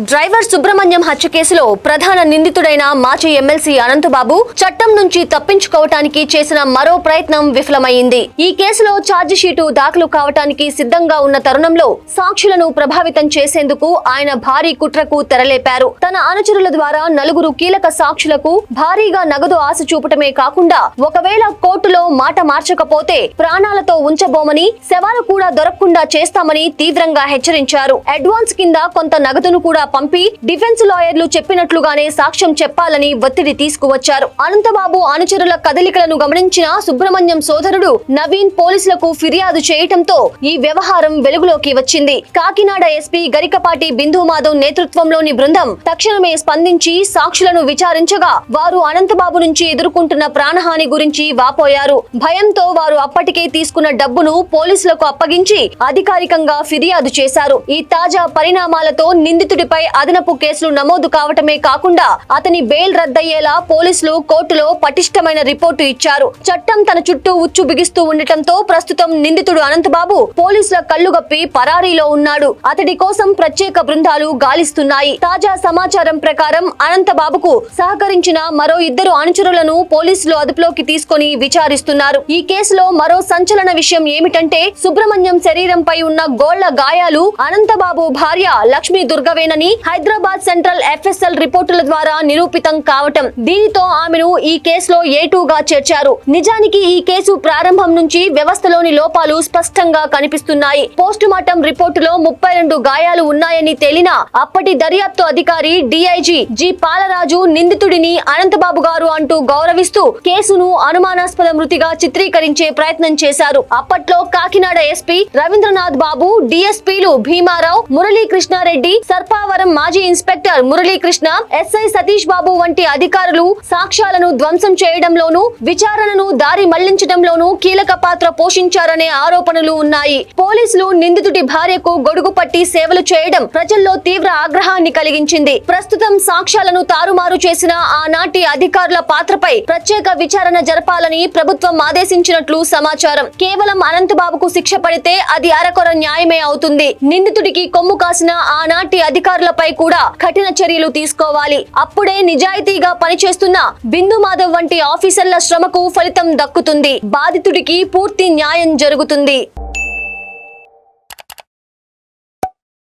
Driver Subrahmanyam హత్య కేసులో ప్రధాన నిందితుడైన మాజీ ఎమ్మెల్సీ అనంతబాబు చట్టం నుంచి తప్పించుకోవటానికి చేసిన మరో ప్రయత్నం విఫలమైంది. ఈ కేసులో ఛార్జ్ షీటు దాఖలు కావటానికి సిద్ధంగా ఉన్న తరుణంలో సాక్షులను ప్రభావితం చేసేందుకు ఆయన భారీ కుట్రకు తెరలేపారు. తన అనుచరుల ద్వారా నలుగురు కీలక సాక్షులకు భారీగా నగదు ఆశ చూపటమే కాకుండా ఒకవేళ కోర్టులో మాట మార్చకపోతే ప్రాణాలతో ఉంచబోమని, శవాలు కూడా దొరకకుండా చేస్తామని తీవ్రంగా హెచ్చరించారు. అడ్వాన్స్ కింద కొంత నగదును కూడా పంపి డిఫెన్స్ లాయర్లు చెప్పినట్లుగానే సాక్ష్యం చెప్పాలని ఒత్తిడి తీసుకువచ్చారు. అనంతబాబు అనుచరుల కదలికలను గమనించిన సుబ్రహ్మణ్యం సోదరుడు నవీన్ పోలీసులకు ఫిర్యాదు చేయటంతో ఈ వ్యవహారం వెలుగులోకి వచ్చింది. కాకినాడ ఎస్పీ గరికపాటి బిందు మాధవ్ నేతృత్వంలోని బృందం తక్షణమే స్పందించి సాక్షులను విచారించగా వారు అనంతబాబు నుంచి ఎదుర్కొంటున్న ప్రాణహాని గురించి వాపోయారు. భయంతో వారు అప్పటికే తీసుకున్న డబ్బును పోలీసులకు అప్పగించి అధికారికంగా ఫిర్యాదు చేశారు. ఈ తాజా పరిణామాలతో నిందితుడిపై అదనపు కేసులు నమోదు కావటమే కాకుండా అతని బెయిల్ రద్దయ్యేలా పోలీసులు కోర్టులో పటిష్టమైన రిపోర్టు ఇచ్చారు. చట్టం తన చుట్టూ ఉచ్చు బిగిస్తూ ఉండటంతో ప్రస్తుతం నిందితుడు అనంతబాబు పోలీసుల కళ్లుగప్పి పరారీలో ఉన్నాడు. అతడి కోసం ప్రత్యేక బృందాలు గాలిస్తున్నాయి. తాజా సమాచారం ప్రకారం అనంతబాబుకు సహకరించిన మరో ఇద్దరు అనుచరులను పోలీసులు అదుపులోకి తీసుకొని విచారిస్తున్నారు. ఈ కేసులో మరో సంచలన విషయం ఏమిటంటే సుబ్రహ్మణ్యం శరీరంపై ఉన్న గోళ్ల గాయాలు అనంతబాబు భార్య లక్ష్మీ దుర్గవేనని హైదరాబాద్ సెంట్రల్ ఎఫ్ఎస్ఎల్ రిపోర్టుల ద్వారా నిరూపితం కావటం. దీనితో ఆమెను ఈ కేసులో ఏటూగా చేర్చారు. నిజానికి ఈ కేసు ప్రారంభం నుంచి వ్యవస్థలోని లోపాలు స్పష్టంగా కనిపిస్తున్నాయి. పోస్టుమార్టం రిపోర్టులో 32 గాయాలు ఉన్నాయని తేలినా అప్పటి దర్యాప్తు అధికారి డిఐజీ జి పాలరాజు నిందితుడిని అనంతబాబు గారు అంటూ గౌరవిస్తూ కేసును అనుమానాస్పద మృతిగా చిత్రీకరించే ప్రయత్నం చేశారు. అప్పట్లో కాకినాడ ఎస్పీ రవీంద్రనాథ్ బాబు, డిఎస్పీలు భీమారావు, మురళీకృష్ణారెడ్డి, సర్పావరం మాజీ ఇన్స్పెక్టర్ మురళీకృష్ణ, ఎస్ఐ సతీష్ బాబు వంటి అధికారులు సాక్ష్యాలను ధ్వంసం చేయడంలోనూ విచారణను దారి మళ్లించడంలోనూ కీలక పాత్ర పోషించారనే ఆరోపణలు ఉన్నాయి. పోలీసులు నిందితుడి భార్యకు గొడుగు పట్టి సేవలు చేయడం ప్రజల్లో తీవ్ర ఆగ్రహాన్ని కలిగించింది. ప్రస్తుతం సాక్ష్యాలను తారుమారు చేసిన ఆనాటి అధికారుల పాత్రపై ప్రత్యేక విచారణ జరపాలని ప్రభుత్వం ఆదేశించినట్లు సమాచారం. కేవలం అనంతబాబుకు శిక్ష పడితే అది అరకొర న్యాయమే అవుతుంది. నిందితుడికి కొమ్ము కాసిన ఆనాటి అధికారులపై కూడా కఠిన చర్యలు తీసుకోవాలి. అప్పుడే నిజాయితీగా పనిచేస్తున్న బిందు మాధవ్ వంటి ఆఫీసర్ల శ్రమకు ఫలితం దక్కుతుంది. బాధితుడికి పూర్తి న్యాయం జరుగుతుంది.